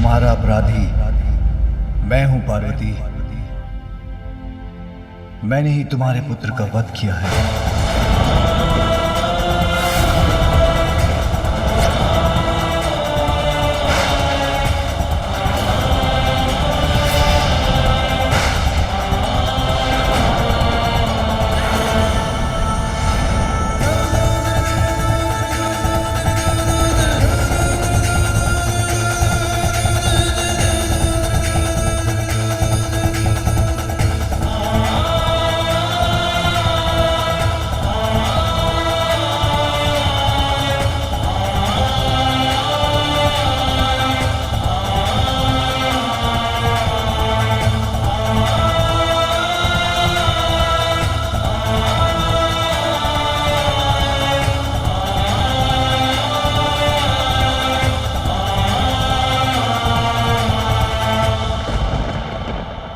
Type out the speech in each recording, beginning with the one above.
तुम्हारा अपराधी मैं हूं पार्वती। मैंने ही तुम्हारे पुत्र का वध किया है।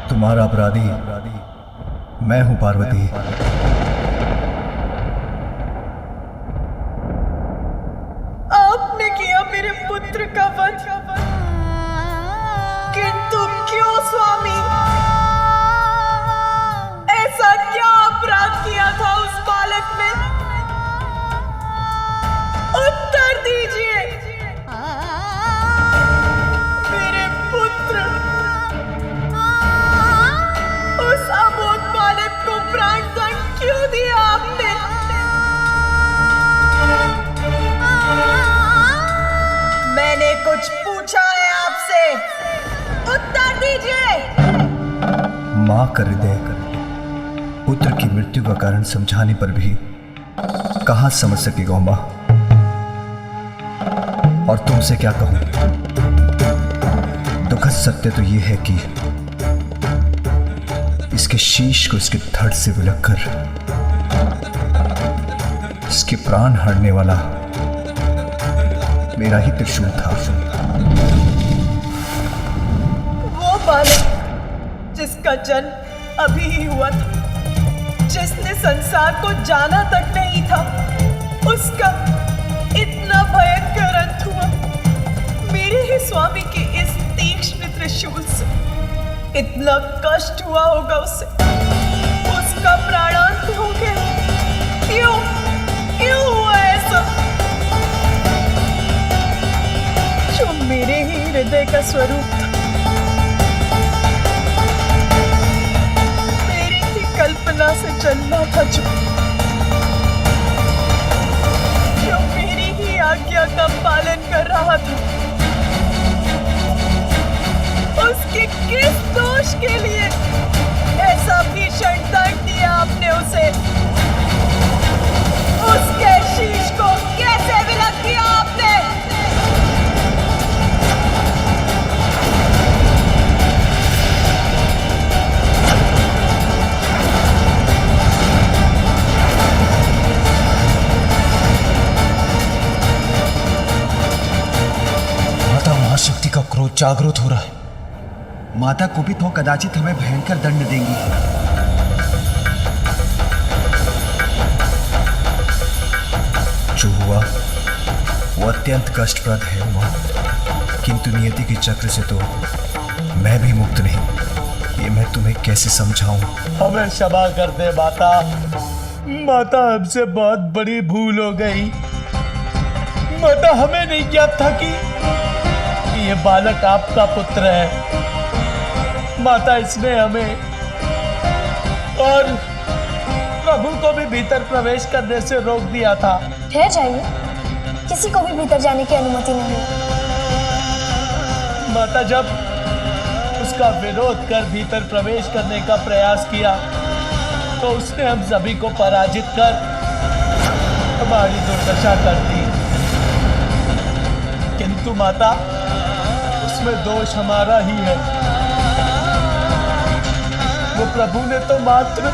तुम्हारा अपराधी मैं हूं पार्वती। आपने किया मेरे पुत्र का वध, किंतु क्यों स्वामी? ऐसा क्या अपराध किया था उस बालक ने? उत्तर दीजिए। मेरे पुत्र, उस अबोध बालक को प्राण दंड क्यों दिया आपने? मैंने कुछ पूछा है आपसे, उत्तर दीजिए। मां कर हृदय पुत्र की मृत्यु का कारण समझाने पर भी कहां समझ सकेगा मां। और तुमसे क्या कहूं, दुखद सत्य तो यह है कि इसके शीश को इसके धड़ से विलककर इसके प्राण हरने वाला मेरा ही त्रिशूल था। वो बालक जिसका जन्म अभी ही हुआ था, जिसने संसार को जाना तक नहीं था, उसका इतना भयंकर अंत हुआ मेरे ही स्वामी के इस तीक्ष्ण त्रिशूल से। इतना कष्ट हुआ होगा उसे, उसका प्राणांत हो गया। क्यों क्यों हुआ ऐसा? जो मेरे ही हृदय का स्वरूप था, मेरी ही कल्पना से जन्मा था, जो मेरी ही आज्ञा का पालन कर रहा था, उसके किस दोष के लिए ऐसा भीषण दंड दिया आपने उसे? उसके शीश को कैसे विलग किया आपने? माता महाशक्ति का क्रोध जागृत हो रहा है। माता कुपित हो कदाचित हमें भयंकर दंड देंगी। जो हुआ वो अत्यंत कष्टप्रद है मां, किंतु नियति के चक्र से तो मैं भी मुक्त नहीं। ये मैं तुम्हें कैसे समझाऊं? हमें क्षमा कर दे माता। माता, हमसे बहुत बड़ी भूल हो गई। माता, हमें नहीं ज्ञात था कि ये बालक आपका पुत्र है। माता, इसने हमें और प्रभु को भी भीतर प्रवेश करने से रोक दिया था। ठहर जाइए, किसी को भी भीतर जाने की अनुमति नहीं। माता, जब उसका विरोध कर भीतर प्रवेश करने का प्रयास किया तो उसने हम सभी को पराजित कर हमारी दुर्दशा कर दी। किंतु माता, उसमें दोष हमारा ही है। वो प्रभु ने तो मात्र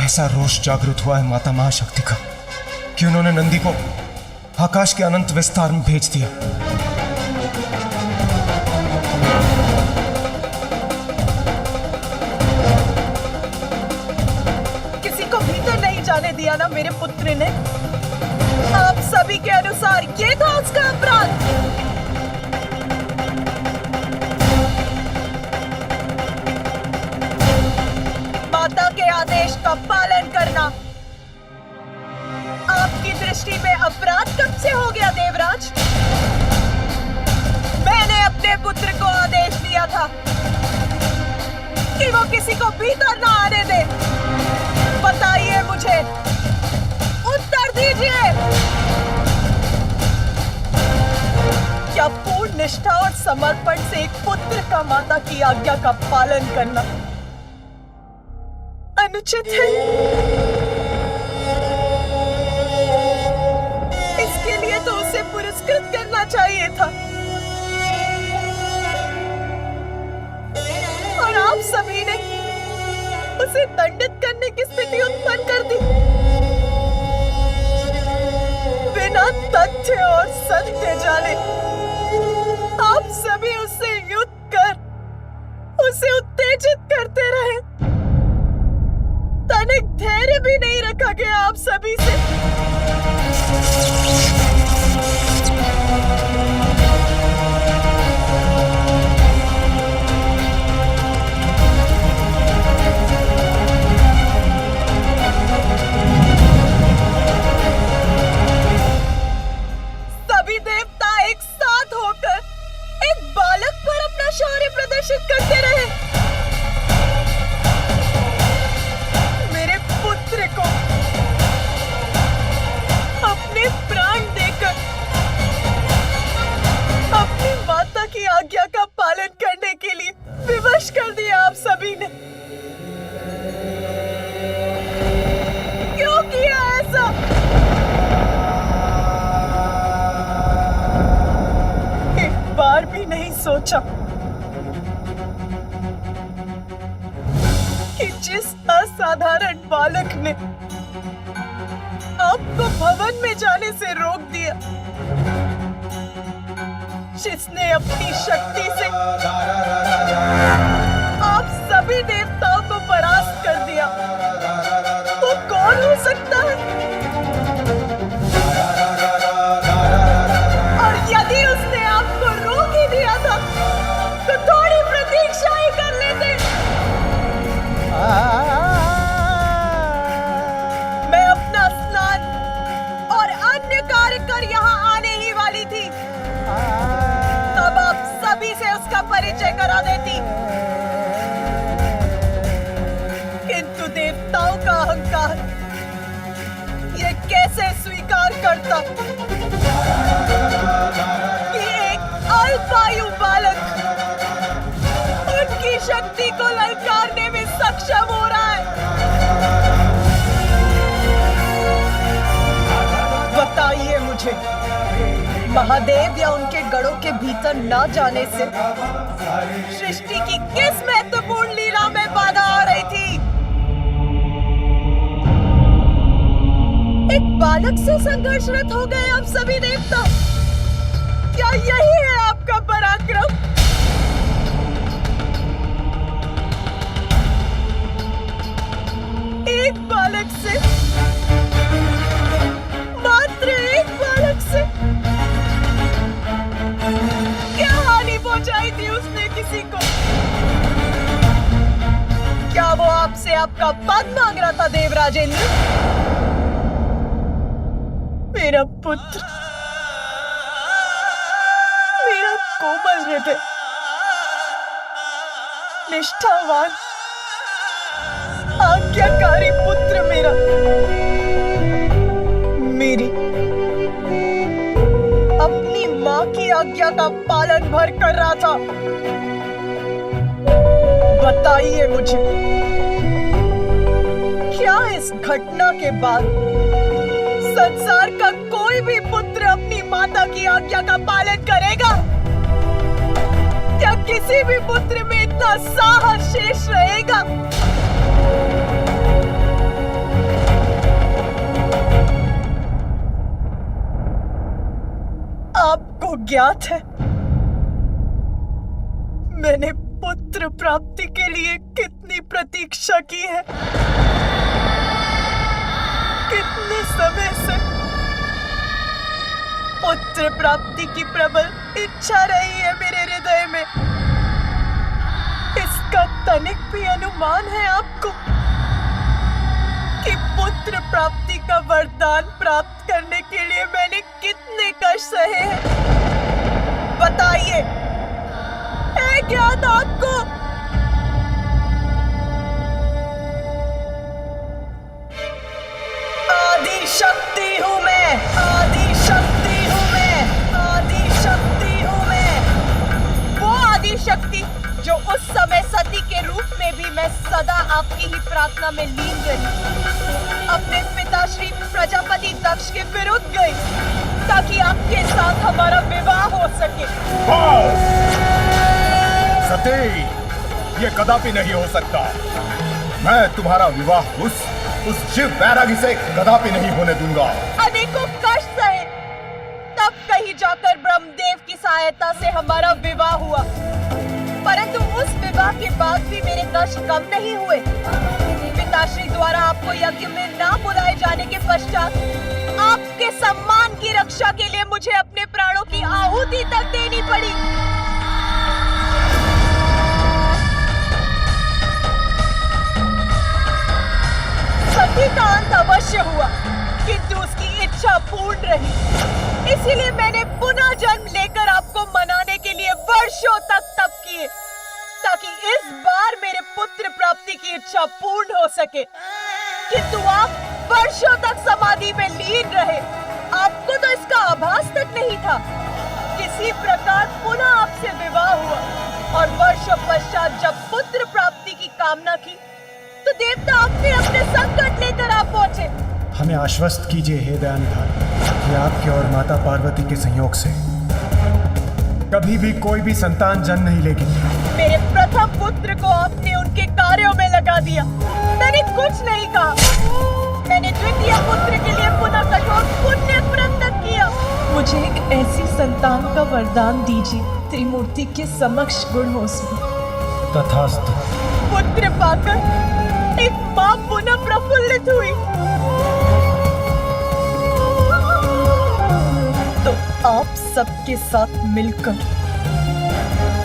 ऐसा रोष जागृत हुआ है माता महाशक्ति का कि उन्होंने नंदी को आकाश के अनंत विस्तार में भेज दिया। दिया ना मेरे पुत्र ने, आप सभी के अनुसार ये था उसका अपराध। माता के आदेश का पालन करना आपकी दृष्टि में अपराध कब से हो गया देवराज? मैंने अपने पुत्र को आदेश दिया था कि वो किसी को भीतर ना आने दे। बताइए मुझे, उत्तर दीजिए। क्या पूर्ण निष्ठा और समर्पण से एक पुत्र का माता की आज्ञा का पालन करना अनुचित है? इसके लिए तो उसे पुरस्कृत करना चाहिए था। और आप सभी ने उसे दंडित करने की स्थिति उत्पन्न कर दी। बिना तथ्य और सत्य जाने आप सभी उससे युद्ध कर उसे उत्तेजित करते रहे। तनिक धैर्य भी नहीं रखा गया आप सभी से। सभी देवता एक साथ होकर एक बालक पर अपना शौर्य प्रदर्शित करते रहे। मेरे पुत्र को अपने प्राण देकर अपनी माता की आज्ञा का पालन करने के लिए विवश कर दिया आप सभी ने। क्यों किया ऐसा? एक बार भी नहीं सोचा कि जिस असाधारण बालक ने आपको भवन में जाने से रोक दिया, जिसने अपनी शक्ति से आप सभी देवताओं को परास्त कर दिया, वो कौन हो सकता है? और यदि उसने आपको रोक ही दिया था तो थोड़ी प्रतीक्षा ही कर लेते। मैं अपना स्नान और अन्य कार्य कर यहाँ आने ही वाली थी, तब आप सभी से उसका परिचय करा देती। किंतु देवताओं का अहंकार ये कैसे स्वीकार करता कि एक अल्पायु बालक उनकी शक्ति को ललकारने में सक्षम हो रहा है? बताइए मुझे, महादेव या उनके गढ़ों के भीतर न जाने से सृष्टि की किस महत्वपूर्ण लीला में बाधा आ रही थी? एक बालक से संघर्षरत हो गए आप सभी देवता। क्या यही है आपका पराक्रम? एक बालक से, मात्र एक बालक से क्या हानि पहुंचाई थी उसने किसी को? क्या वो आपसे आपका पद मांग रहा था देवराजेंद्र? मेरा पुत्र, मेरा कोमल हृदय, निष्ठावान, आज्ञाकारी पुत्र मेरा मेरी अपनी मां की आज्ञा का पालन भर कर रहा था। बताइए मुझे, क्या इस घटना के बाद संसार का कोई भी पुत्र अपनी माता की आज्ञा का पालन करेगा? क्या किसी भी पुत्र में इतना साहस शेष रहेगा? आपको ज्ञात है मैंने पुत्र प्राप्ति के लिए कितनी प्रतीक्षा की है, कितने समय से पुत्र प्राप्ति की प्रबल इच्छा रही है मेरे हृदय में। इसका तनिक भी अनुमान है आपको कि पुत्र प्राप्ति का वरदान प्राप्त करने के लिए मैंने कितने कष्ट सहे हैं? बताइए, है ज्ञात आपको? आदि शक्ति हूं मैं, आदि शक्ति हूं मैं, आदि शक्ति हूं मैं। वो आदि शक्ति जो उस समय सती के रूप में भी मैं सदा आपकी ही प्रार्थना में लीन रही, अपने पिता श्री प्रजापति दक्ष के विरुद्ध गई ताकि आपके साथ हमारा विवाह हो सके। सती, ये कदापि नहीं हो सकता। मैं तुम्हारा विवाह उस शिव बैरागी से कदापि नहीं होने दूंगा। अनेकों कष्ट सहे, तब कहीं जाकर ब्रह्मदेव की सहायता से हमारा विवाह हुआ, परंतु उस विवाह के बाद भी मेरे कष्ट कम नहीं हुए। पिताश्री द्वारा आपको यज्ञ में ना बुलाए जाने के पश्चात आपके सम्मान की रक्षा के लिए मुझे अपने प्राणों की आहुति तक देनी पड़ी। सती का अंत अवश्य हुआ, किंतु उसकी इच्छा पूर्ण रही। इसीलिए मैंने पुनः जन्म लेकर आपको मनाने के लिए वर्षों तक तप किए, ताकि इस बार मेरे पुत्र प्राप्ति की इच्छा पूर्ण हो सके। किंतु आप वर्षों तक समाधि में लीन रहे, आपको तो इसका आभास तक नहीं था। किसी प्रकार पुनः आपसे विवाह हुआ और वर्षों पश्चात जब पुत्र प्राप्ति की कामना की तो देवता अपने संकट लेकर आ पहुंचे। हमें आश्वस्त कीजिए हे दयानिधान कि आपके और माता पार्वती के संयोग से कभी भी कोई भी संतान जन्म नहीं लेगी। मेरे प्रथम पुत्र को आपने उनके कार्यों में लगा दिया, मैंने कुछ नहीं कहा। मैंने द्वितीय पुत्र के लिए पुनः कठोर पुण्य व्रत किया। मुझे एक ऐसी संतान का वरदान दीजिए, त्रिमूर्ति के समक्ष गुण हो सके। तथास्तु। पुत्र पाकर एक मां पुनः प्रफुल्लित हुई तो आप सबके साथ मिलकर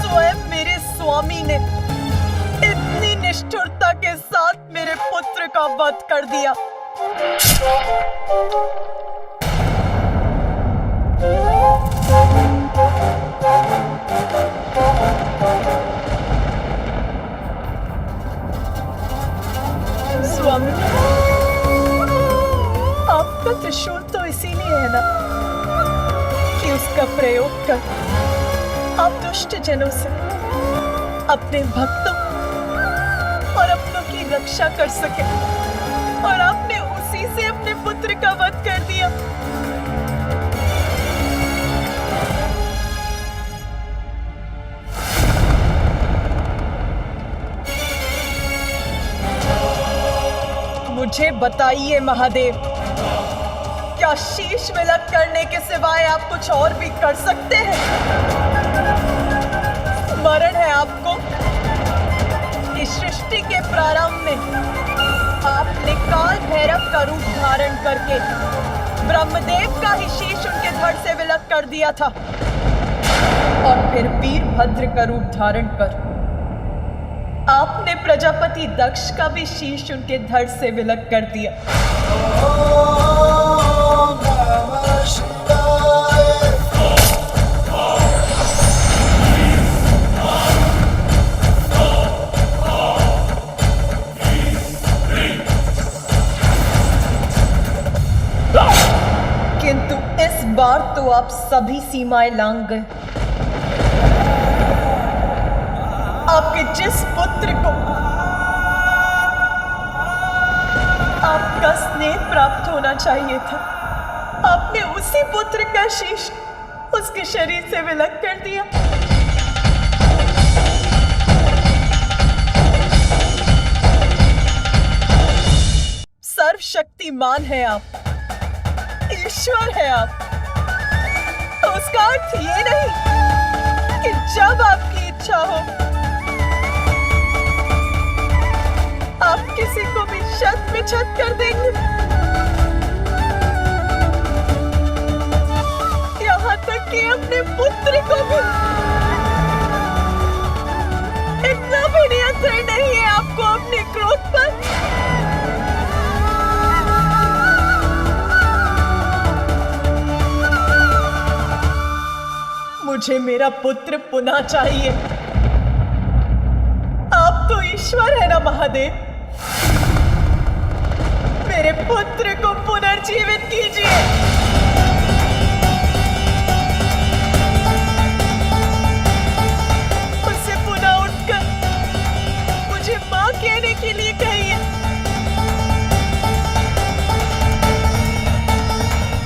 स्वयं मेरे स्वामी ने इतनी निष्ठुरता के साथ मेरे पुत्र का वध कर दिया। स्वामी, आपका त्रिशूल तो इसीलिए है ना कि उसका प्रयोग कर आप दुष्ट जनों से अपने भक्तों और अपनों की रक्षा कर सके, और आपने उसी से अपने पुत्र का वध कर दिया। मुझे बताइए महादेव, क्या शीश विलक करने के सिवाय आप कुछ और भी कर सकते हैं? स्मरण है आपको कि सृष्टि के प्रारंभ में आपने काल भैरव का रूप धारण करके ब्रह्मदेव का ही शीश उनके धड़ से विलक कर दिया था, और फिर वीरभद्र का रूप धारण कर आपने प्रजापति दक्ष का भी शीश उनके धड़ से विलक कर दिया। किंतु इस बार तो आप सभी सीमाएं लांघ गए। आपके जिस पुत्र को आपका स्नेह प्राप्त होना चाहिए था, आपने उसी पुत्र का शीश उसके शरीर से विलक कर दिया। सर्वशक्तिमान है आप, ईश्वर है आप, तो उसका अर्थ ये नहीं कि जब आपकी इच्छा हो आप किसी को भी छत पे छत कर देंगे। कि अपने पुत्र को भी इतना भी नियंत्रण नहीं है आपको अपने क्रोध पर। मुझे मेरा पुत्र पुनः चाहिए। आप तो ईश्वर है ना महादेव, मेरे पुत्र को पुनर्जीवित कीजिए। उससे पुनः उठकर मुझे मां कहने के लिए कहिए।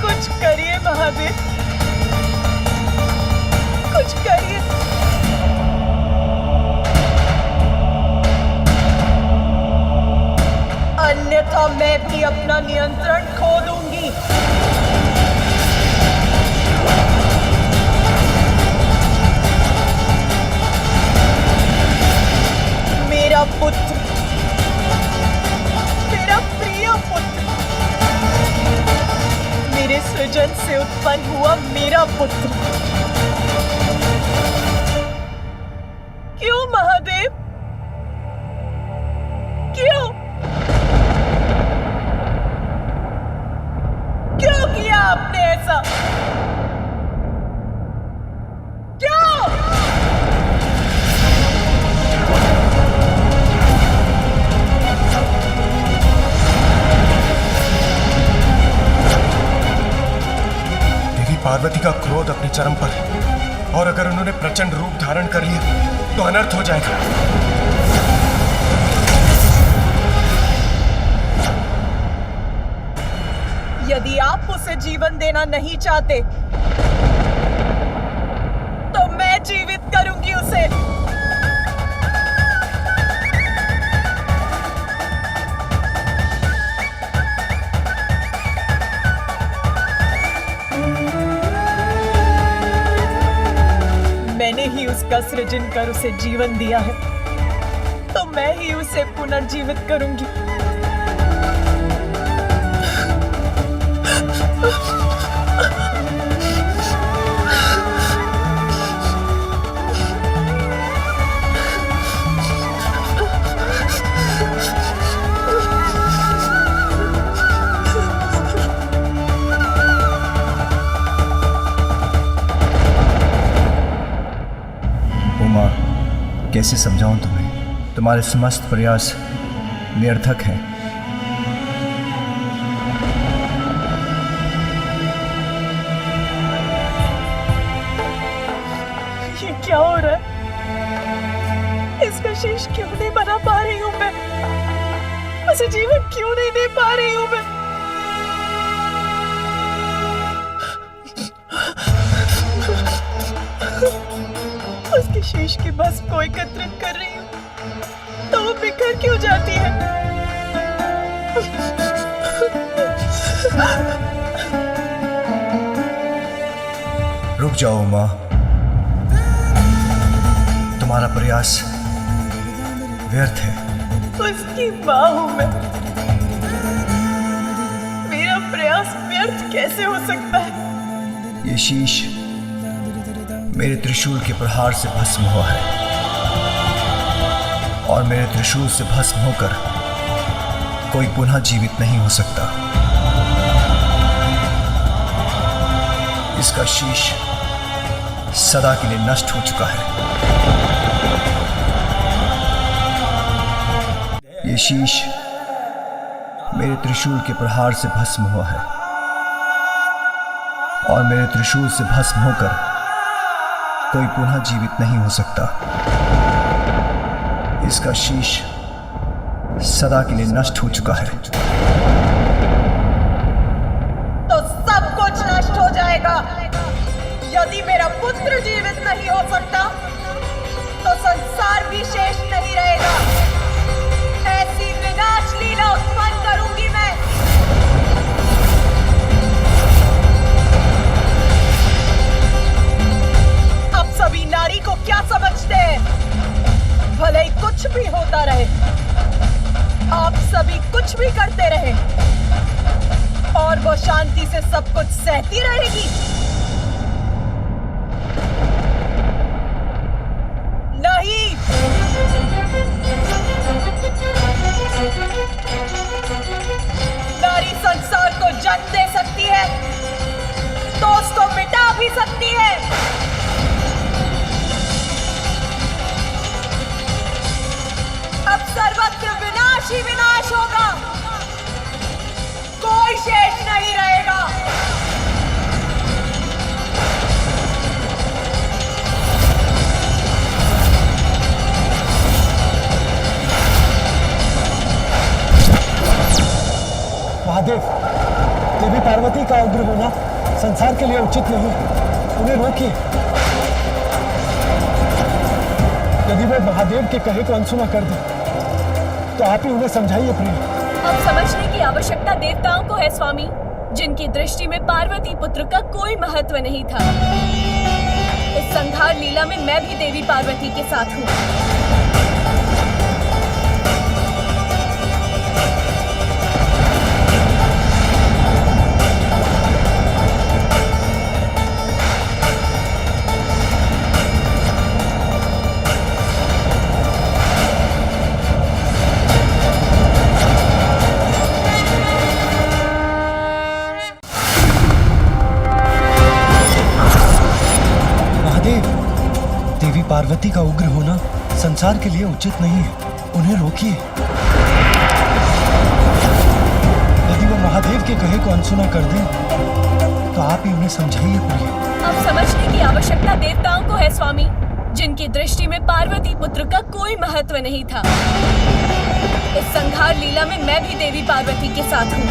कुछ करिए महादेव, कुछ करिए। अन्यथा मैं भी अपना नियंत्रण खो दूंगी। मेरा पुत्र, मेरा प्रिय पुत्र, मेरे सृजन से उत्पन्न हुआ मेरा पुत्र। क्यों महादेव, क्यों क्यों किया आपने ऐसा? क्यों? देवी पार्वती का क्रोध अपने चरम पर है और अगर उन्होंने प्रचंड रूप धारण कर लिया तो अनर्थ हो जाएगा। यदि आप उसे जीवन देना नहीं चाहते तो मैं जीवित करूंगी उसे। मैंने ही उसका सृजन कर उसे जीवन दिया है, तो मैं ही उसे पुनर्जीवित करूंगी। उमा, कैसे समझाऊं तुम्हें? तुम्हारे समस्त प्रयास निरर्थक हैं। ये क्या हो रहा है? इसका शेष क्यों नहीं बना पा रही हूं मैं? उसे जीवन क्यों नहीं दे पा रही हूं मैं? उसके शेष की भस्म को एकत्रित कर रही हूं तो वो बिखर क्यों जाती है? रुक जाओ उमा, तुम्हारा प्रयास व्यर्थ है। उसकी मां हूं मैं, मेरा प्रयास व्यर्थ कैसे हो सकता है? ये शीश मेरे त्रिशूल के प्रहार से भस्म हुआ है और मेरे त्रिशूल से भस्म होकर कोई पुनः जीवित नहीं हो सकता। इसका शीश सदा के लिए नष्ट हो चुका है। ये शीश मेरे त्रिशूल के प्रहार से भस्म हुआ है और मेरे त्रिशूल से भस्म होकर कोई पुनः जीवित नहीं हो सकता। इसका शीश सदा के लिए नष्ट हो चुका है। तो सब कुछ नष्ट हो जाएगा। यदि मेरा पुत्र जीवित नहीं हो सकता तो संसार भी शेष नहीं रहेगा। ऐसी विनाश लीला उत्पन्न करूंगी मैं। आप सभी नारी को क्या समझते हैं? भले ही कुछ भी होता रहे, आप सभी कुछ भी करते रहे और वो शांति से सब कुछ सहती रहेगी। ही विनाश होगा, कोई शेष नहीं रहेगा। महादेव, देवी पार्वती का उग्र होना संसार के लिए उचित नहीं, उन्हें रोकिए। यदि वो महादेव के कहे को अनसुना कर दे तो आप ही उन्हें समझाइए प्रिय। अब समझने की आवश्यकता देवताओं को है स्वामी, जिनकी दृष्टि में पार्वती पुत्र का कोई महत्व नहीं था। इस संहार लीला में मैं भी देवी पार्वती के साथ हूँ। देवी पार्वती का उग्र होना संसार के लिए उचित नहीं है, उन्हें रोकिए। यदि वो महादेव के कहे को अनसुना कर दे तो आप ही उन्हें समझाइए प्रिय। अब समझने की आवश्यकता देवताओं को है स्वामी, जिनकी दृष्टि में पार्वती पुत्र का कोई महत्व नहीं था। इस संहार लीला में मैं भी देवी पार्वती के साथ हूँ।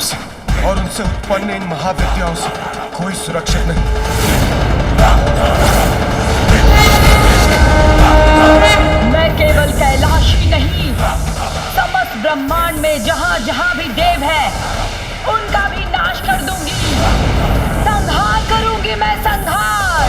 से और उनसे उत्पन्न इन महाविद्याओं से कोई सुरक्षित नहीं। मैं केवल कैलाश ही नहीं, समस्त ब्रह्मांड में जहां जहां भी देव है उनका भी नाश कर दूंगी। संहार करूंगी मैं, संहार।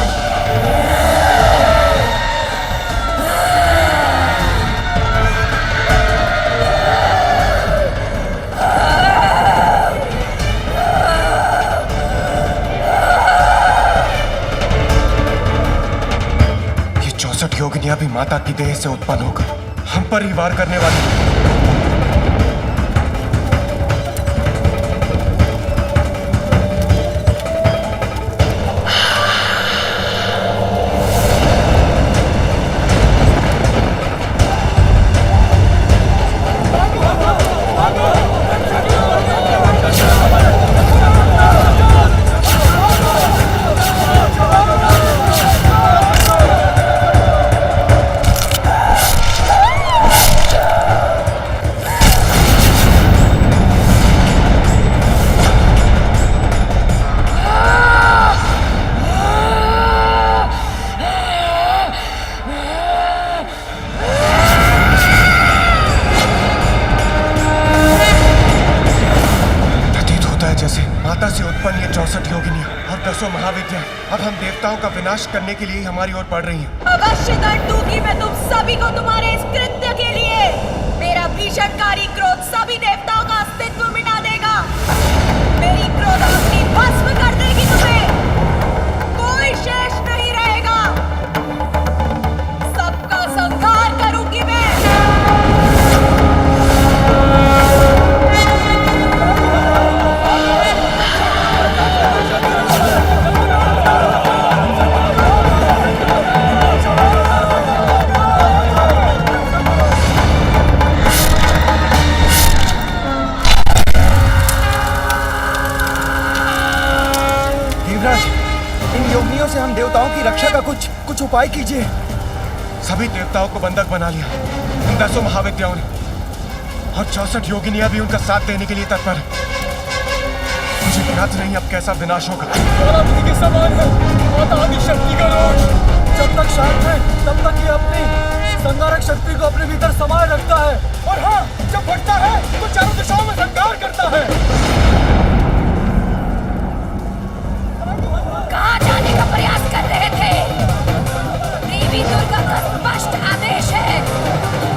ये 64 योगिनियां भी माता की देह से उत्पन्न होकर हम पर ही वार करने वाली हैं। अब हम देवताओं का विनाश करने के लिए हमारी ओर बढ़ रही हैं। अवश्य दंड दूंगी मैं तुम सभी को तुम्हारे इस कृत्य के लिए। मेरा भीषणकारी क्रोध सभी देवताओं का अस्तित्व मिटा देगा। मेरी क्रोधाग्नि भस्म कर देगी तुम्हें। कोई शेष नहीं रहेगा। सबका संहार करूंगी मैं। से हम देवताओं की रक्षा का कुछ उपाय कीजिए। सभी देवताओं को बंधक बना लिया इन 10 महाविद्याओं ने, और 64 योगिनियां भी उनका साथ देने के लिए तत्पर है। मुझे ज्ञात नहीं अब कैसा विनाश होगा। के समान है माता आदिशक्ति का रोष। जब तक शांत है तब तक ये अपनी संहारक शक्ति को अपने भीतर समाये रखता है, और हाँ, जब फटता है तो चारों दिशाओं में संहार करता है। कहाँ जाने का प्रयास कर रहे थे? देवी दुर्गा का स्पष्ट आदेश है,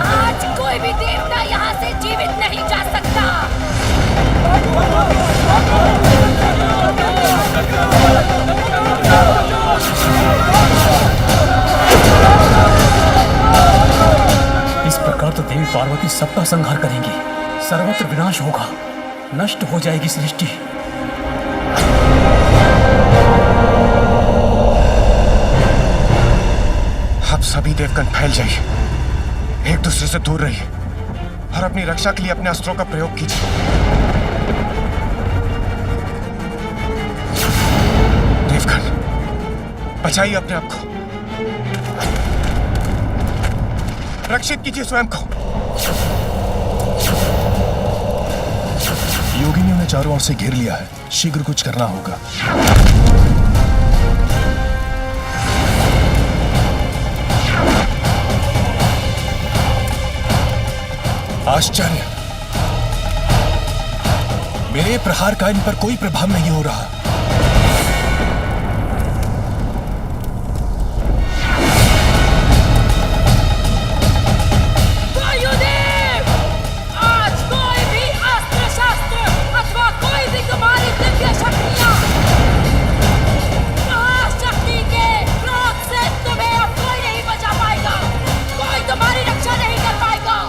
आज कोई भी देवता यहाँ से जीवित नहीं जा सकता। इस प्रकार तो देवी पार्वती सबका संहार करेंगी, सर्वत्र विनाश होगा, नष्ट हो जाएगी सृष्टि। अब सभी देवगण फैल जाइए, एक दूसरे से दूर रहिए और अपनी रक्षा के लिए अपने अस्त्रों का प्रयोग कीजिए। देवगण, बचाइए अपने आप को, रक्षित कीजिए स्वयं को। योगिनियों ने चारों ओर से घेर लिया है, शीघ्र कुछ करना होगा। आश्चर्य, मेरे प्रहार का इन पर कोई प्रभाव नहीं हो रहा। वायुदेव, आज कोई भी अस्त्र शस्त्र अथवा कोई भी तुम्हारी दिव्य शक्तियां महाशक्ति के क्रोध से तुम्हें अब कोई नहीं बचा पाएगा, कोई तुम्हारी रक्षा नहीं कर पाएगा।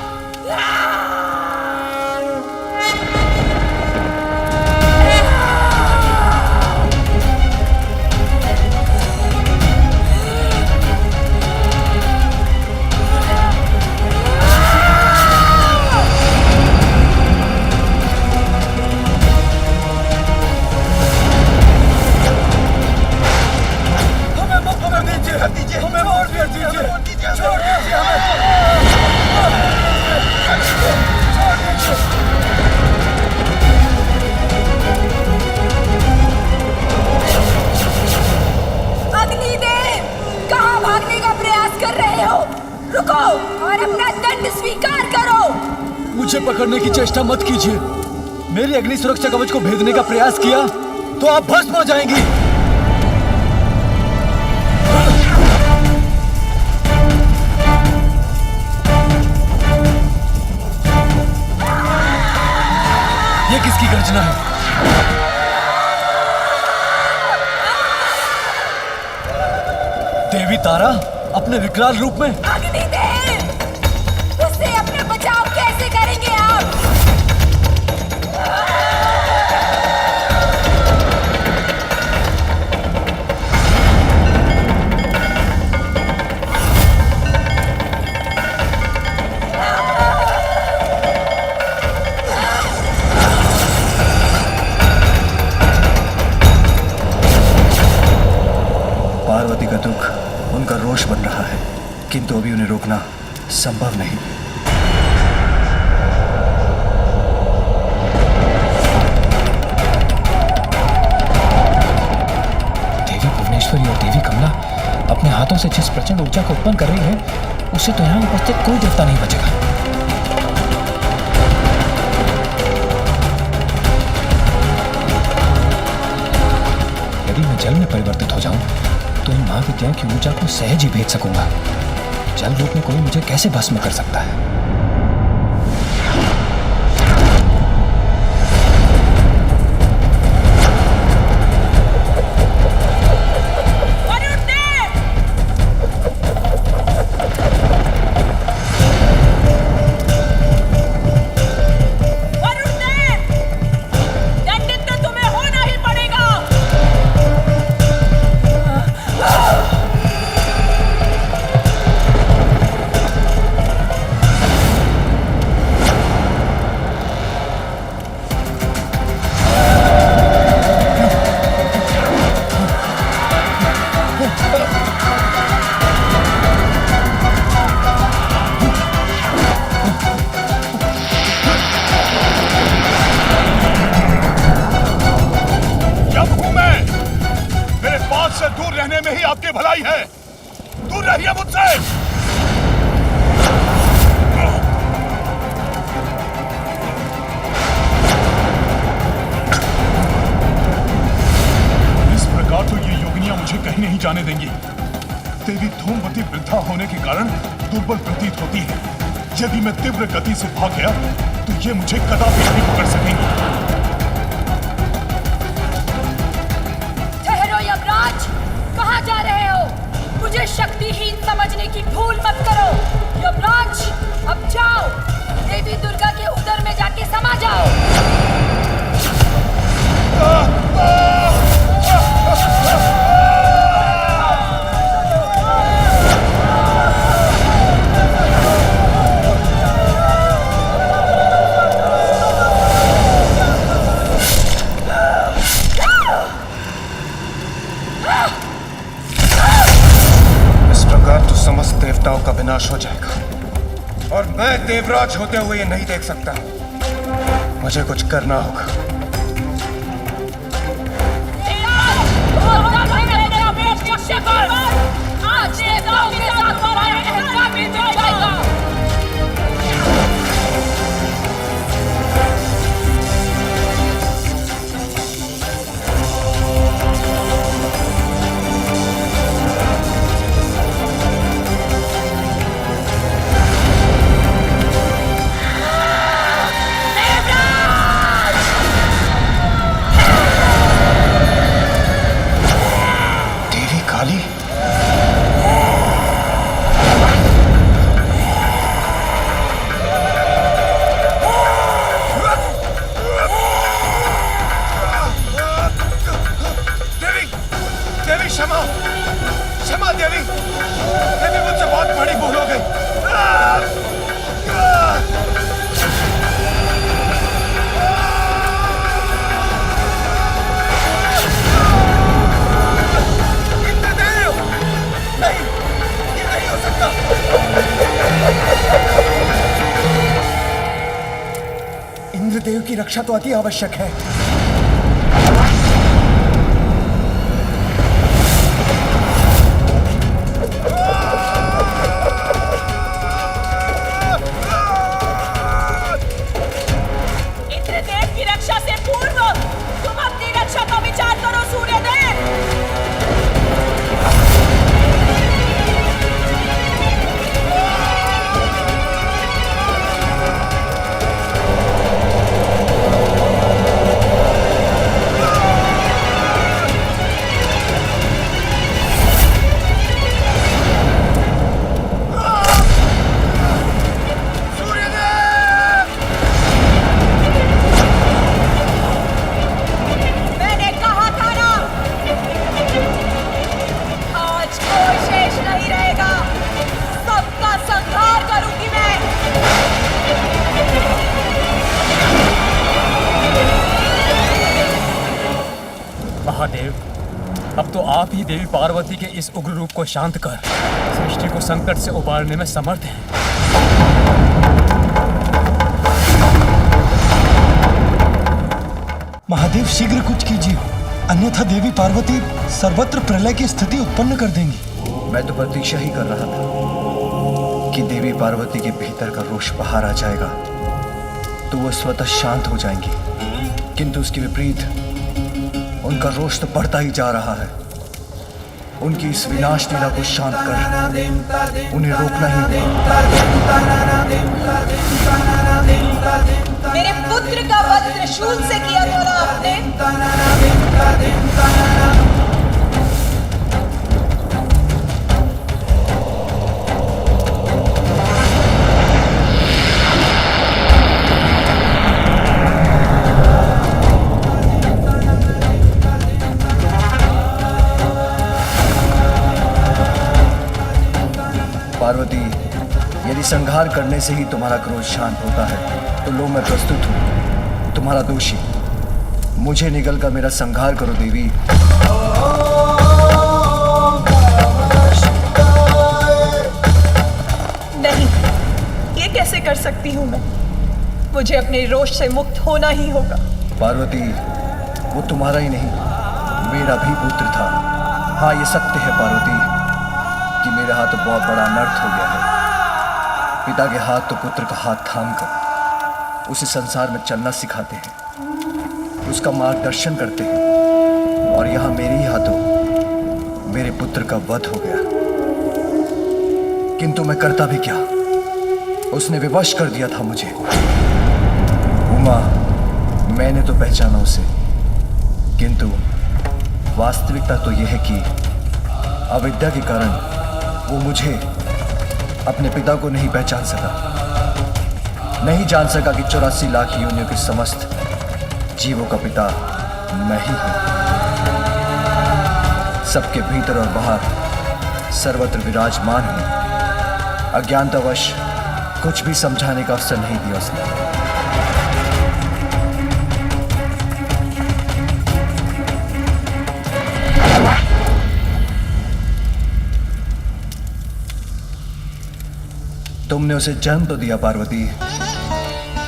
रुको और अपना दंड स्वीकार करो। मुझे पकड़ने की चेष्टा मत कीजिए। मेरी अग्नि सुरक्षा कवच को भेदने का प्रयास किया तो आप भस्म हो जाएंगी। ये किसकी गर्जना है? देवी तारा अपने विकराल रूप में। अग्निदेव, उससे अपना बचाव कैसे करेंगे आप? पार्वती का दुख उनका रोष बन रहा है, किंतु अभी उन्हें रोकना संभव नहीं। देवी भुवनेश्वरी और देवी कमला अपने हाथों से जिस प्रचंड ऊर्जा को उत्पन्न कर रही है, उससे तो यहाँ उपस्थित कोई देवता नहीं बचेगा। यदि मैं जल में परिवर्तित हो जाऊं तो इन महाविद्याओं की ऊर्जा को सहज ही भेज सकूंगा। जल रूप में कोई मुझे कैसे भस्म कर सकता है? जाने देंगी। देवी धूमवती वृद्धा होने के कारण दुर्बल प्रतीत होती है। यदि मैं तीव्र गति से भाग गया तो ये मुझे कदापि नहीं पकड़ सकेंगी। ठहरो यमराज, कहाँ जा रहे हो? मुझे शक्तिहीन समझने की भूल मत करो। यमराज, अब जाओ, देवी दुर्गा के उदर में जाके समा जाओ। समस्त देवताओं का विनाश हो जाएगा और मैं देवराज होते हुए ये नहीं देख सकता। मुझे कुछ करना होगा। आज देवताओं के साथ हमारा अहंकार भी मिट जाएगा। इंद्रदेव की रक्षा तो अति आवश्यक है। महादेव, अब तो आप ही देवी पार्वती के इस उग्र रूप को शांत कर सृष्टि को संकट से उबारने में समर्थ हैं। महादेव शीघ्र कुछ कीजिए, अन्यथा देवी पार्वती सर्वत्र प्रलय की स्थिति उत्पन्न कर देंगी। मैं तो प्रतीक्षा ही कर रहा था कि देवी पार्वती के भीतर का रोष बाहर आ जाएगा तो वो स्वतः शांत हो जाएंगी, किंतु उसके विपरीत उनका रोष तो बढ़ता ही जा रहा है। उनकी इस विनाश लीला को शांत कर उन्हें रोकना ही होगा। मेरे पुत्र का वध त्रिशूल से किया था ना आपने? पार्वती, यदि संहार करने से ही तुम्हारा क्रोध शांत होता है तो लो, मैं प्रस्तुत हूं तुम्हारा दोषी। मुझे निगल कर मेरा संहार करो देवी। नहीं, ये कैसे कर सकती हूँ मैं? मुझे अपने रोष से मुक्त होना ही होगा। पार्वती, वो तुम्हारा ही नहीं मेरा भी पुत्र था। हाँ, ये सत्य है पार्वती कि मेरे हाथ तो बहुत बड़ा अनर्थ हो गया है। पिता के हाथ तो पुत्र का हाथ थामकर उसे संसार में चलना सिखाते हैं, उसका मार्गदर्शन करते हैं, और यहाँ मेरे ही हाथों मेरे पुत्र का वध हो गया। किंतु मैं करता भी क्या, उसने विवश कर दिया था मुझे। उमा, मैंने तो पहचाना उसे, किंतु वास्तविकता तो यह है कि अविद्या के कारण वो मुझे, अपने पिता को नहीं पहचान सका, नहीं जान सका कि 84 लाख योनियों के समस्त जीवों का पिता मैं ही हूं। सबके भीतर और बाहर सर्वत्र विराजमान हूं। अज्ञानतावश कुछ भी समझाने का अवसर नहीं दिया उसने। तुमने उसे जन्म तो दिया पार्वती,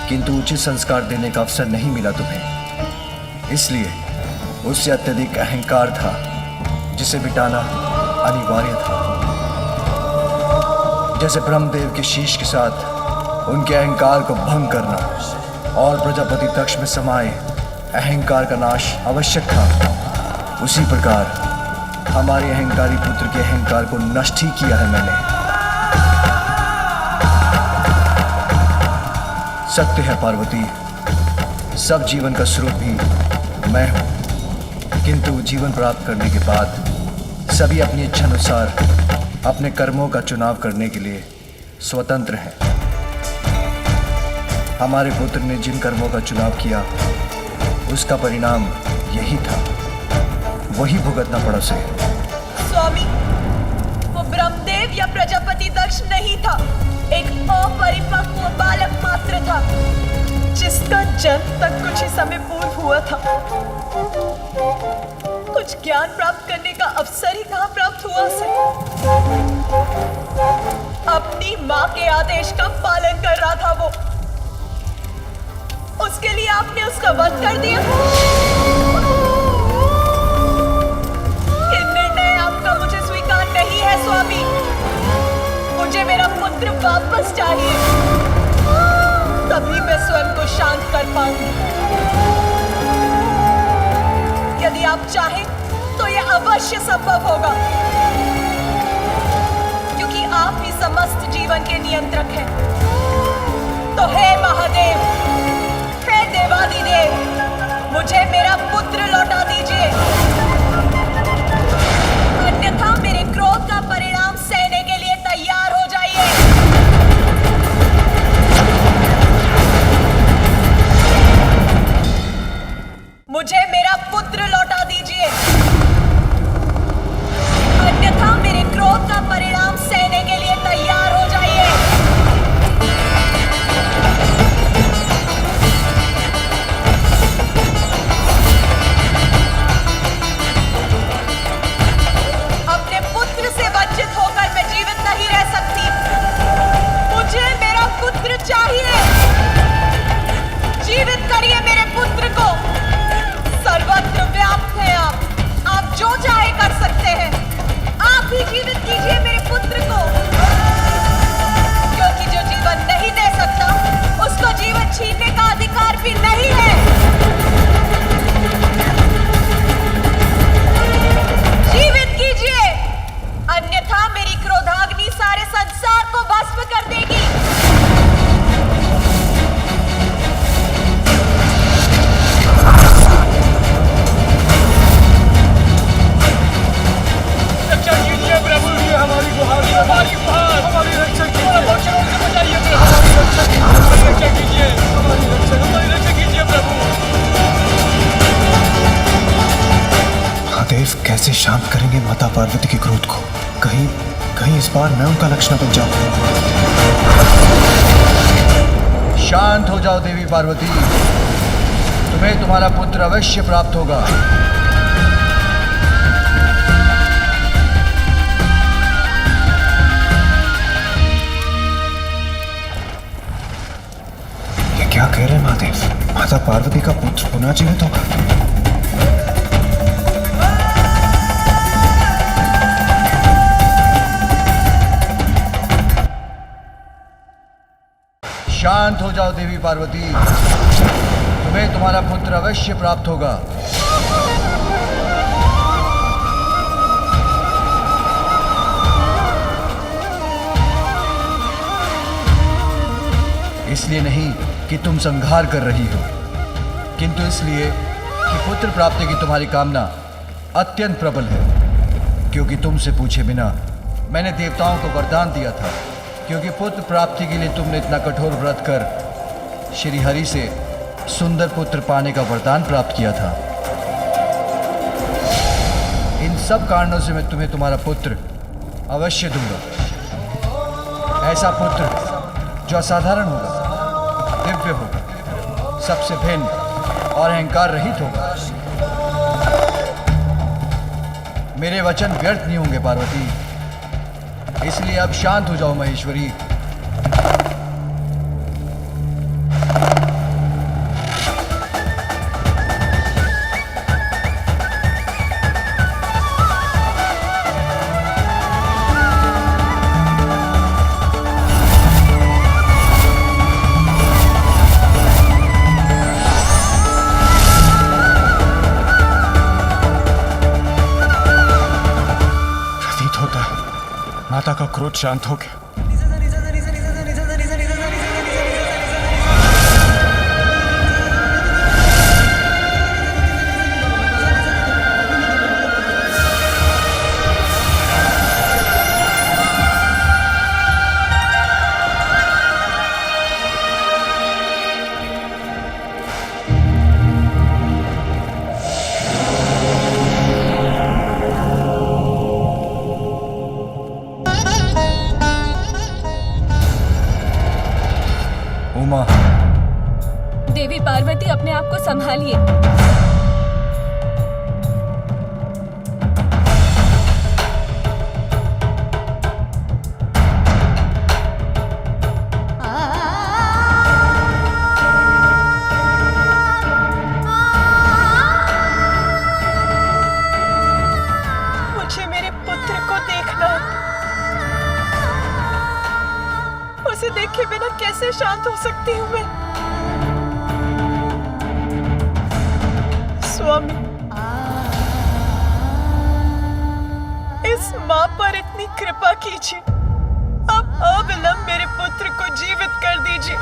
किंतु उचित संस्कार देने का अवसर नहीं मिला तुम्हें। इसलिए उससे अत्यधिक अहंकार था जिसे मिटाना अनिवार्य था। जैसे ब्रह्मदेव के शीश के साथ उनके अहंकार को भंग करना और प्रजापति तक्ष में समाये अहंकार का नाश आवश्यक था, उसी प्रकार हमारे अहंकारी पुत्र के अहंकार को नष्ट ही किया है मैंने। सत्य है पार्वती, सब जीवन का स्रोत भी मैं हूं, किंतु जीवन प्राप्त करने के बाद सभी अपनी इच्छानुसार अपने कर्मों का चुनाव करने के लिए स्वतंत्र हैं। हमारे पुत्र ने जिन कर्मों का चुनाव किया उसका परिणाम यही था, वही भुगतना पड़ा उसे। स्वामी, वो ब्रह्मदेव या प्रजापति दक्ष नहीं था, एक अपरिपक्व बालक मात्र था जिसका जन्म तक कुछ ही समय पूर्व हुआ था। कुछ ज्ञान प्राप्त करने का अवसर ही कहां प्राप्त हुआ उसे। अपनी मां के आदेश का पालन कर रहा था वो, उसके लिए आपने उसका वध कर दिया। ये निर्णय आपका मुझे स्वीकार नहीं है स्वामी। मुझे मेरा पुत्र वापस चाहिए, तभी मैं स्वयं को शांत कर पाऊंगी। यदि आप चाहें तो यह अवश्य संभव होगा, क्योंकि आप ही समस्त जीवन के नियंत्रक हैं। तो हे महादेव, हे देवादिदेव, मुझे मेरा पुत्र लौटा दीजिए, अन्यथा मेरे क्रोध का परिणाम सहने के लिए तैयार हो जाइए। मुझे मेरा पुत्र लौटा दीजिए, अन्यथा मेरे क्रोध का परिणाम सहने के लिए तैयार हो जाइए। शांत करेंगे माता पार्वती के क्रोध को। कहीं कहीं इस बार मैं उनका लक्ष्य न बन जाऊं। शांत हो जाओ देवी पार्वती, तुम्हें तुम्हारा पुत्र अवश्य प्राप्त होगा। ये क्या कह रहे हैं महादेव? माता पार्वती का पुत्र पुनः जीवित होगा? शांत हो जाओ देवी पार्वती, तुम्हें तुम्हारा पुत्र अवश्य प्राप्त होगा। इसलिए नहीं कि तुम संहार कर रही हो, किंतु इसलिए कि पुत्र प्राप्ति की तुम्हारी कामना अत्यंत प्रबल है। क्योंकि तुमसे पूछे बिना मैंने देवताओं को वरदान दिया था, क्योंकि पुत्र प्राप्ति के लिए तुमने इतना कठोर व्रत कर श्री हरि से सुंदर पुत्र पाने का वरदान प्राप्त किया था। इन सब कारणों से मैं तुम्हें तुम्हारा पुत्र अवश्य दूंगा। ऐसा पुत्र जो असाधारण होगा, दिव्य होगा, सबसे भिन्न और अहंकार रहित होगा। मेरे वचन व्यर्थ नहीं होंगे पार्वती, इसलिए अब शांत हो जाओ महेश्वरी। प्रतीत होता है माता का क्रोध शांत हो गया। उमा, देवी पार्वती, अपने आप को संभालिए। मुझे मेरे पुत्र को देखना है। उसे देखे बिना कैसे शांत हो सकती हूँ मैं? स्वामी, इस माँ पर इतनी कृपा कीजिए, अब अविलंब मेरे पुत्र को जीवित कर दीजिए।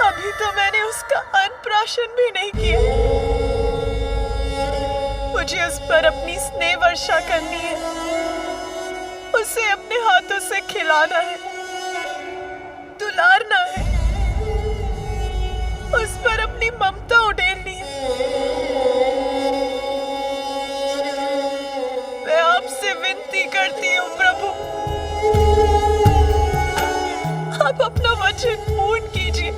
अभी तो मैंने उसका अन्नप्राशन भी नहीं किया। मुझे उस पर अपनी स्नेह वर्षा करनी है, उसे अपने हाथों से खिलाना है, दुलारना है, उस पर अपनी ममता उड़ेलनी है। मैं आपसे विनती करती हूँ प्रभु, आप अपना वचन पूर्ण कीजिए,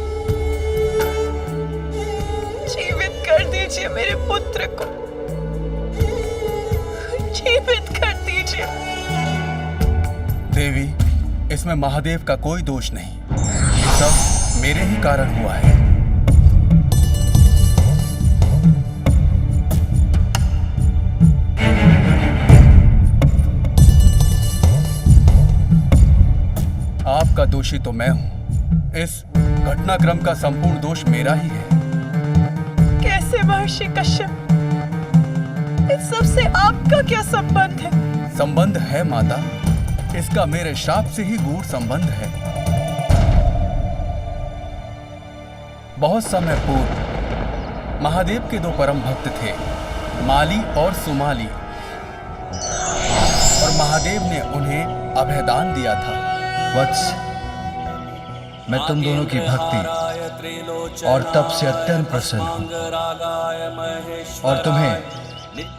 जीवित कर दीजिए मेरे पुत्र को, जीवित कर दीजिए। देवी, इसमें महादेव का कोई दोष नहीं, ये सब मेरे ही कारण हुआ है। आपका दोषी तो मैं हूं, इस घटनाक्रम का संपूर्ण दोष मेरा ही है। कैसे महर्षि कश्यप, इस सब से आपका क्या संबंध है? संबंध है माता, इसका मेरे श्राप से ही गूढ़ संबंध है। बहुत समय पूर्व महादेव के दो परम भक्त थे, माली और सुमाली, और महादेव ने उन्हें अभयदान दिया था। वत्स, मैं तुम दोनों की भक्ति और तब से अत्यंत प्रसन्न हूँ और तुम्हें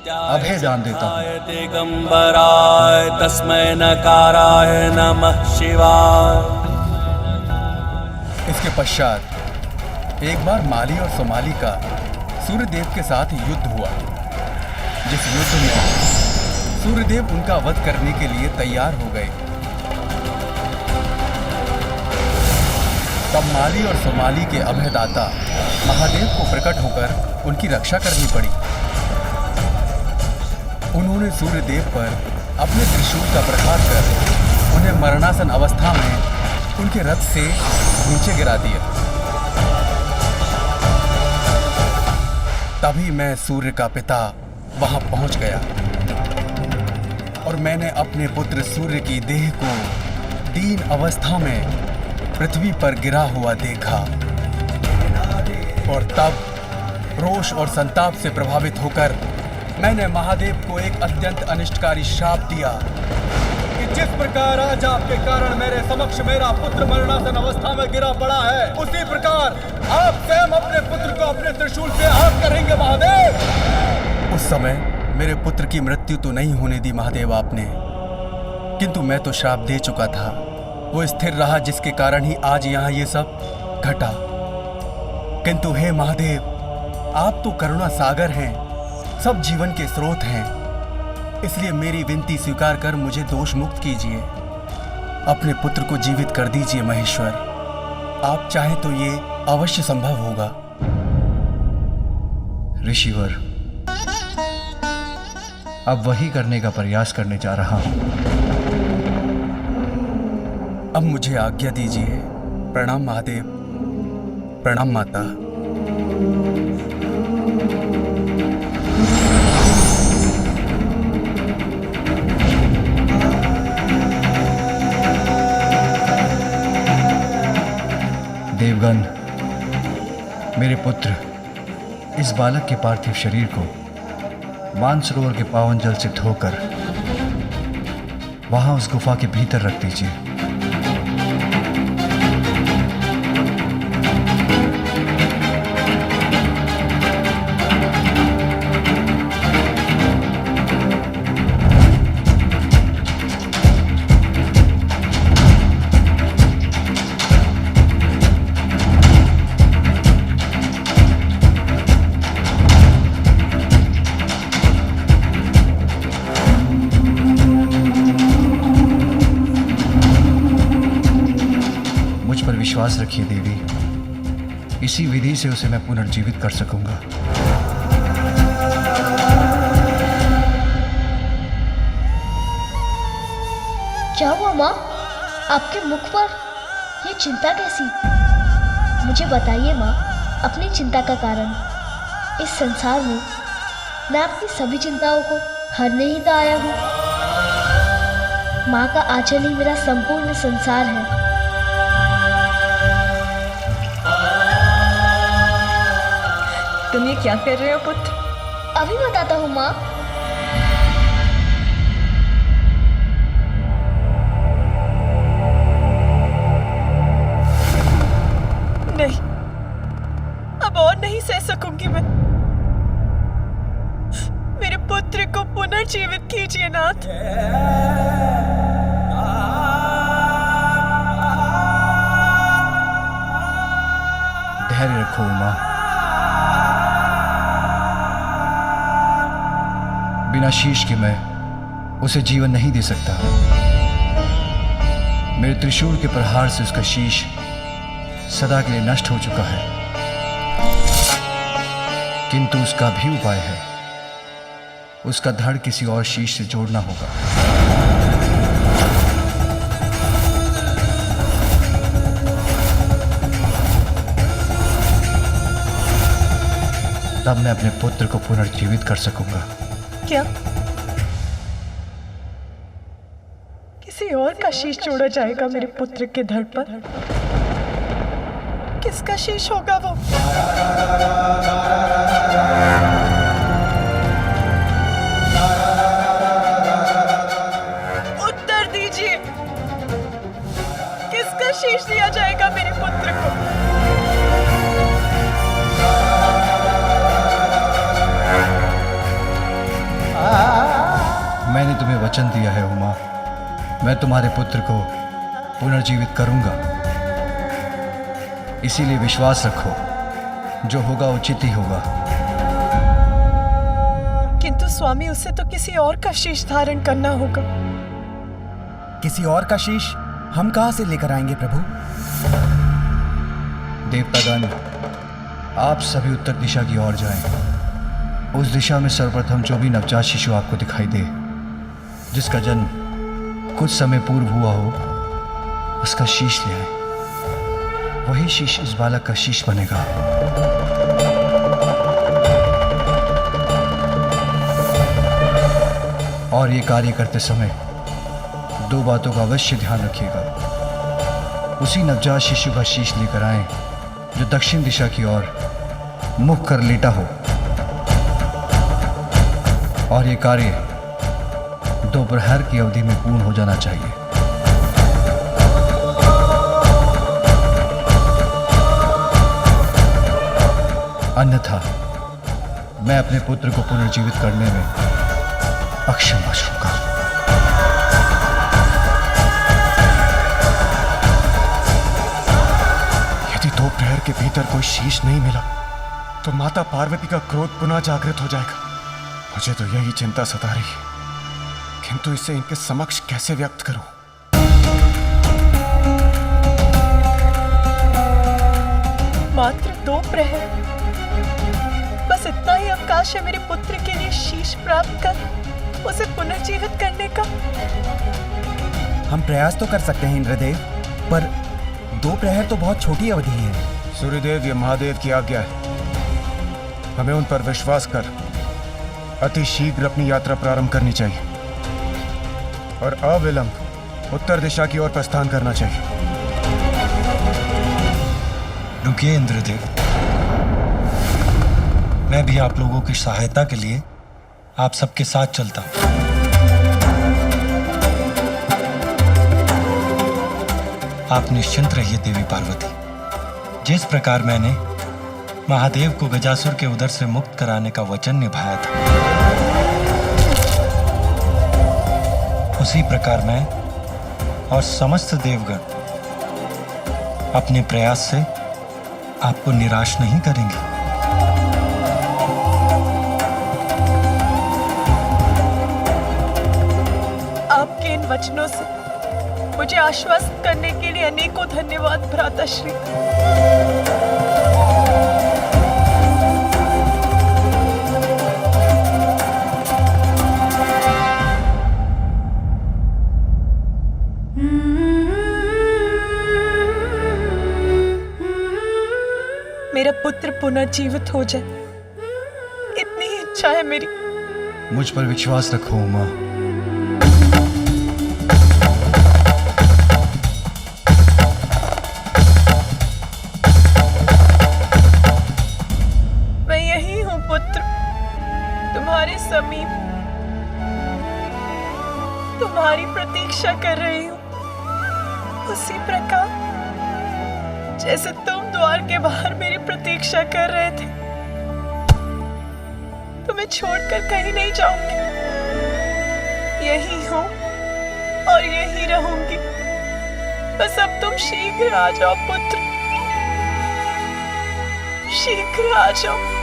अभय दान देता हूँ। दिगंबराय तस्मै नकाराय नमः शिवाय। इसके पश्चात एक बार माली और सोमाली का सूर्यदेव के साथ युद्ध हुआ, जिस युद्ध में सूर्यदेव उनका वध करने के लिए तैयार हो गए। तब माली और सोमाली के अभयदाता महादेव को प्रकट होकर उनकी रक्षा करनी पड़ी। उन्होंने सूर्यदेव पर अपने त्रिशूल का प्रहार कर उन्हें मरणासन अवस्था में उनके रथ से नीचे गिरा दिया। तभी मैं सूर्य का पिता वहां पहुंच गया और मैंने अपने पुत्र सूर्य की देह को दीन अवस्था में पृथ्वी पर गिरा हुआ देखा और तब रोष और संताप से प्रभावित होकर मैंने महादेव को एक अत्यंत अनिष्टकारी श्राप दिया कि जिस प्रकार आज आपके कारण मेरे समक्ष मेरा पुत्र मरणासन अवस्था में गिरा पड़ा है, उसी प्रकार आप स्वयं अपने पुत्र को अपने त्रिशूल से आहत करेंगे महादेव। उस समय मेरे पुत्र की मृत्यु तो नहीं होने दी महादेव आपने, किंतु मैं तो श्राप दे चुका था। वो स्थिर रहा जिसके कारण ही आज यहाँ ये सब घटा। किंतु हे महादेव, आप तो करुणा सागर हैं, सब जीवन के स्रोत हैं, इसलिए मेरी विनती स्वीकार कर मुझे दोष मुक्त कीजिए। अपने पुत्र को जीवित कर दीजिए महेश्वर। आप चाहें तो ये अवश्य संभव होगा। ऋषिवर, अब वही करने का प्रयास करने जा रहा हूं। अब मुझे आज्ञा दीजिए। प्रणाम महादेव, प्रणाम माता। देवगण, मेरे पुत्र इस बालक के पार्थिव शरीर को मानसरोवर के पावन जल से धोकर वहां उस गुफा के भीतर रख दीजिए। विश्वास रखिए देवी, इसी विधि से उसे मैं पुनर्जीवित कर सकूंगा। क्या हुआ माँ? आपके मुख पर ये चिंता कैसी? मुझे बताइए माँ, अपनी चिंता का कारण। इस संसार में मैं आपकी सभी चिंताओं को हरने ही तो आया हूँ। माँ का आंचल ही मेरा संपूर्ण संसार है। तुम ये क्या कर रहे हो पुत्र? अभी बताता हूँ माँ। नहीं, अब और नहीं सह सकूंगी मैं। मेरे पुत्र को पुनर्जीवित कीजिए नाथ। धैर्य रखो उमा। बिना शीश के मैं उसे जीवन नहीं दे सकता। मेरे त्रिशूल के प्रहार से उसका शीश सदा के लिए नष्ट हो चुका है, किंतु उसका भी उपाय है। उसका धड़ किसी और शीश से जोड़ना होगा। तब मैं अपने पुत्र को पुनर्जीवित कर सकूंगा। क्या किसी और का शीश जोड़ा जाएगा मेरे पुत्र के धड़ पर? किसका शीश होगा वो? उत्तर दीजिए, किसका शीश दिया जाएगा मेरे पुत्र को? मैंने तुम्हें वचन दिया है उमा, मैं तुम्हारे पुत्र को पुनर्जीवित करूंगा। इसीलिए विश्वास रखो, जो होगा उचित ही होगा। किंतु स्वामी, उसे तो किसी और का शीश धारण करना होगा। किसी और का शीश हम कहां से लेकर आएंगे प्रभु? देवतागण, आप सभी उत्तर दिशा की ओर जाएं। उस दिशा में सर्वप्रथम जो भी नवजात शिशु आपको दिखाई दे, जिसका जन्म कुछ समय पूर्व हुआ हो, उसका शीश ले आए। वही शीश इस बालक का शीश बनेगा। और ये कार्य करते समय दो बातों का अवश्य ध्यान रखिएगा। उसी नवजात शिशु का शीश लेकर आए जो दक्षिण दिशा की ओर मुख कर लेटा हो, और ये कार्य दोपहर की अवधि में पूर्ण हो जाना चाहिए। अन्यथा मैं अपने पुत्र को पुनर्जीवित करने में अक्षम बचूंगा। यदि दोपहर के भीतर कोई शीश नहीं मिला तो माता पार्वती का क्रोध पुनः जागृत हो जाएगा। मुझे तो यही चिंता सता रही है, किंतु इसे इनके समक्ष कैसे व्यक्त करूं? मात्र 2 प्रहर, बस इतना ही अवकाश है मेरे पुत्र के लिए शीश प्राप्त कर उसे पुनर्जीवित करने का। हम प्रयास तो कर सकते हैं इंद्रदेव, पर 2 प्रहर तो बहुत छोटी अवधि है। सूर्यदेव, ये महादेव की आज्ञा है। हमें उन पर विश्वास कर अति शीघ्र अपनी यात्रा प्रारंभ करनी चाहिए और अविलंब उत्तर दिशा की ओर प्रस्थान करना चाहिए। रुकिए इंद्रदेव, मैं भी आप लोगों की सहायता के लिए आप सबके साथ चलता हूं। आप निश्चिंत रहिए देवी पार्वती। जिस प्रकार मैंने महादेव को गजासुर के उदर से मुक्त कराने का वचन निभाया था, उसी प्रकार मैं और समस्त देवगण अपने प्रयास से आपको निराश नहीं करेंगे। आपके इन वचनों से मुझे आश्वस्त करने के लिए अनेकों धन्यवाद भ्राताश्री। मेरा पुत्र पुनर्जीवित हो जाए, इतनी ही इच्छा है मेरी। मुझ पर विश्वास रखो उमा। मैं यही हूँ पुत्र, तुम्हारे समीप, तुम्हारी प्रतीक्षा कर रही हूँ। उसी प्रकार जैसे तुम द्वार के बाहर मेरी प्रतीक्षा कर रहे थे। तुम्हें छोड़कर कहीं नहीं जाऊंगी, यही हूं और यही रहूंगी। बस अब तुम शीघ्र आ जाओ पुत्र, शीघ्र आ जाओ।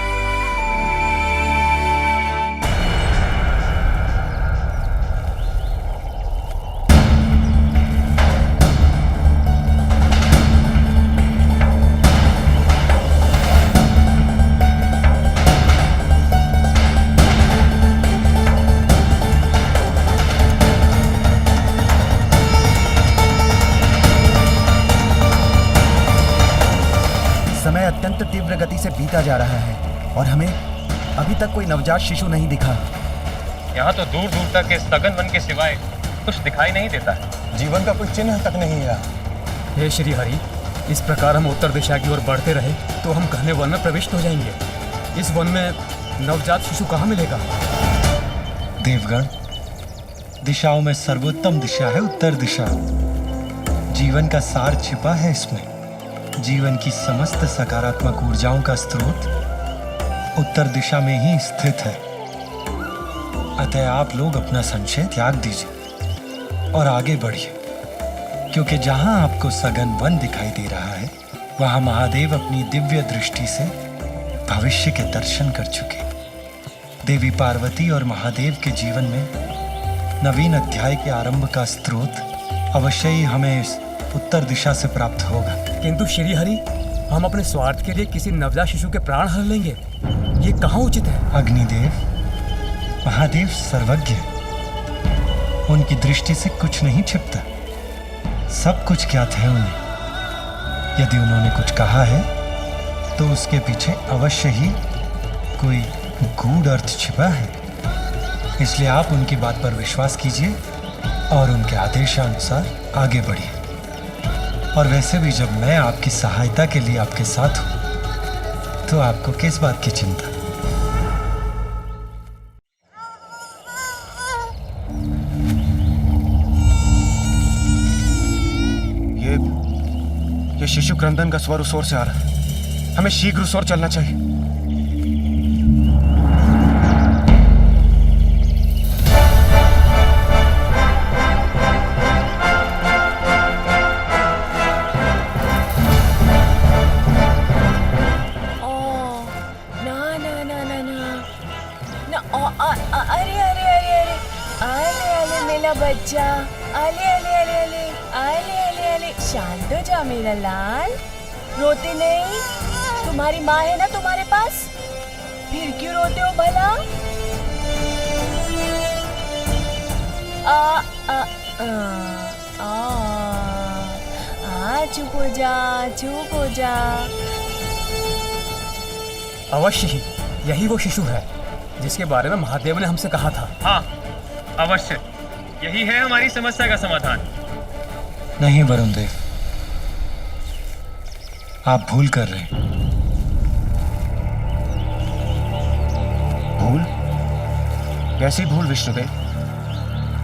समय अत्यंत तीव्र गति से बीता जा रहा है और हमें अभी तक कोई नवजात शिशु नहीं दिखा। यहाँ तो दूर दूर तक इस सघन वन के सिवाय कुछ दिखाई नहीं देता है। जीवन का कोई चिन्ह तक नहीं है। हे श्री हरि, इस प्रकार हम उत्तर दिशा की ओर बढ़ते रहे तो हम घने वन में प्रविष्ट हो जाएंगे। इस वन में नवजात शिशु कहाँ मिलेगा? देवगण, दिशाओं में सर्वोत्तम दिशा है उत्तर दिशा। जीवन का सार छिपा है इसमें। जीवन की समस्त सकारात्मक ऊर्जाओं का स्रोत उत्तर दिशा में ही स्थित है। अतः आप लोग अपना संशय त्याग दीजिए और आगे बढ़िए, क्योंकि जहां आपको सघन वन दिखाई दे रहा है वहां महादेव अपनी दिव्य दृष्टि से भविष्य के दर्शन कर चुके। देवी पार्वती और महादेव के जीवन में नवीन अध्याय के आरंभ का स्रोत अवश्य ही हमें इस उत्तर दिशा से प्राप्त होगा। किंतु श्री हरि, हम अपने स्वार्थ के लिए किसी नवजात शिशु के प्राण हर लेंगे, ये कहाँ उचित है? अग्निदेव, महादेव सर्वज्ञ है। उनकी दृष्टि से कुछ नहीं छिपता, सब कुछ ज्ञात है उन्हें। यदि उन्होंने कुछ कहा है तो उसके पीछे अवश्य ही कोई गूढ़ अर्थ छिपा है। इसलिए आप उनकी बात पर विश्वास कीजिए और उनके आदेशानुसार आगे बढ़िए। और वैसे भी जब मैं आपकी सहायता के लिए आपके साथ हूं तो आपको किस बात की चिंता? ये शिशु क्रंदन का स्वर उस ओर से आ रहा है। हमें शीघ्र उस ओर चलना चाहिए। बच्चा, आले आले आले आले आले आले आले, शांत हो जा मेरा लाल, रोते नहीं। तुम्हारी माँ है ना तुम्हारे पास, फिर क्यों रोते हो भला? आ आ आ आ चुप हो जा, चुप हो जा। अवश्य ही यही वो शिशु है जिसके बारे में महादेव ने हमसे कहा था। हाँ अवश्य, यही है हमारी समस्या का समाधान। नहीं वरुण देव, आप भूल कर रहे हैं। भूल? कैसी भूल विष्णुदेव?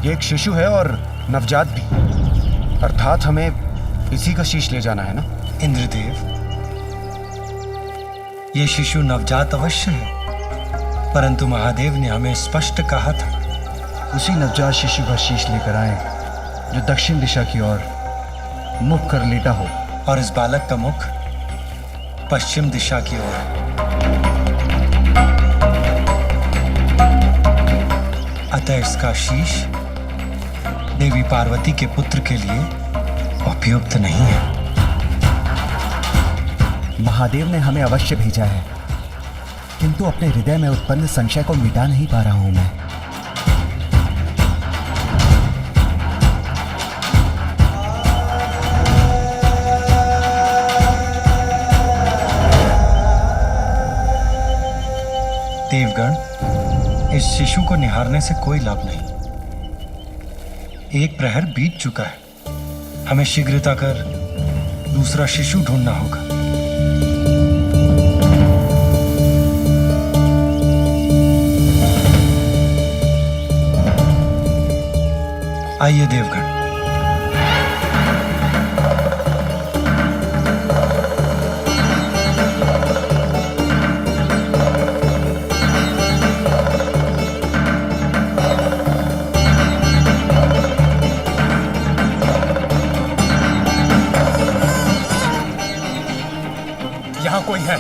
ये एक शिशु है और नवजात भी, अर्थात हमें इसी का शीश ले जाना है ना? इंद्रदेव, ये शिशु नवजात अवश्य है, परंतु महादेव ने हमें स्पष्ट कहा था उसी नवजात शिशु का शीश लेकर आए जो दक्षिण दिशा की ओर मुख कर लेटा हो, और इस बालक का मुख पश्चिम दिशा की ओर है। अतः इसका शीश देवी पार्वती के पुत्र के लिए उपयुक्त नहीं है। महादेव ने हमें अवश्य भेजा है, किंतु अपने हृदय में उत्पन्न संशय को मिटा नहीं पा रहा हूं मैं। देवगण, इस शिशु को निहारने से कोई लाभ नहीं। एक प्रहर बीत चुका है, हमें शीघ्रता कर दूसरा शिशु ढूंढना होगा। आइए देवगण। यहाँ कोई है,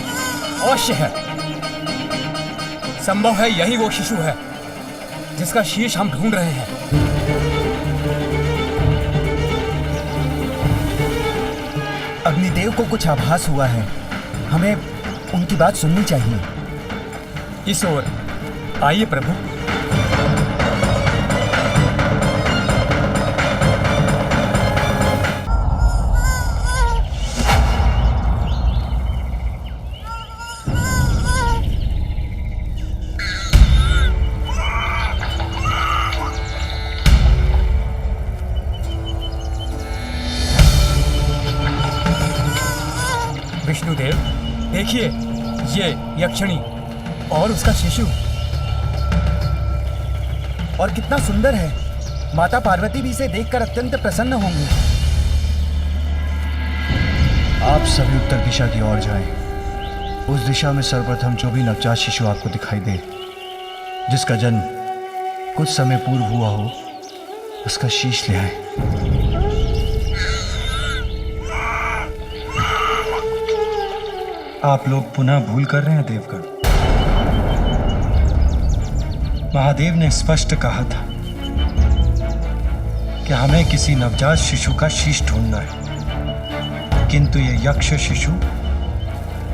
अवश्य है। संभव है यही वो शिशु है जिसका शीश हम ढूंढ रहे हैं। अग्निदेव को कुछ आभास हुआ है, हमें उनकी बात सुननी चाहिए। इस ओर आइए प्रभु। विष्णुदेव, देखिए ये यक्षिणी और उसका शिशु, और कितना सुंदर है। माता पार्वती भी इसे देखकर अत्यंत प्रसन्न होंगी। आप सभी उत्तर दिशा की ओर जाएं। उस दिशा में सर्वप्रथम जो भी नवजात शिशु आपको दिखाई दे, जिसका जन्म कुछ समय पूर्व हुआ हो उसका शीश ले आए। आप लोग पुनः भूल कर रहे हैं देवगण। महादेव ने स्पष्ट कहा था कि हमें किसी नवजात शिशु का शीश ढूंढना है, किंतु ये यक्ष शिशु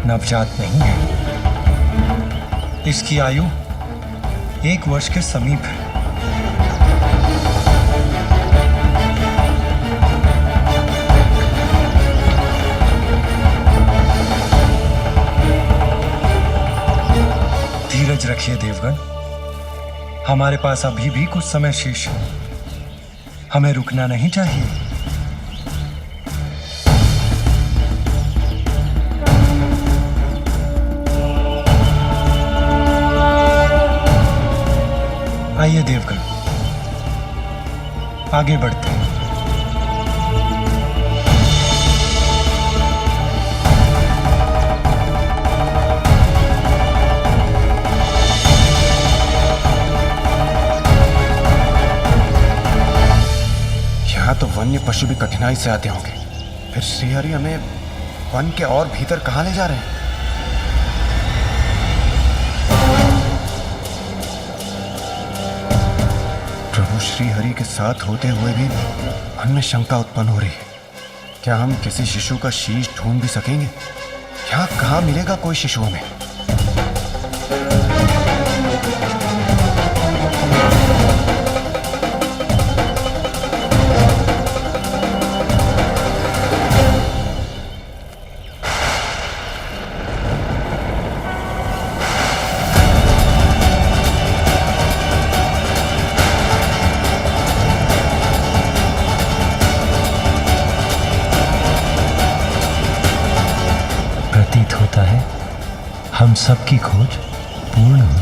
नवजात नहीं है। इसकी आयु 1 वर्ष के समीप है। धीरज रखिए देवगण, हमारे पास अभी भी कुछ समय शेष है। हमें रुकना नहीं चाहिए। आइए देवगण, आगे बढ़ते हैं। यहाँ तो वन्य पशु भी कठिनाई से आते होंगे, फिर श्रीहरि हमें वन के और भीतर कहाँ ले जा रहे हैं? प्रभु श्रीहरि के साथ होते हुए भी मन में शंका उत्पन्न हो रही है। क्या हम किसी शिशु का शीश ढूंढ भी सकेंगे? यहाँ कहाँ मिलेगा कोई शिशु हमें? प्रतीत होता है हम सबकी खोज पूर्ण हुई।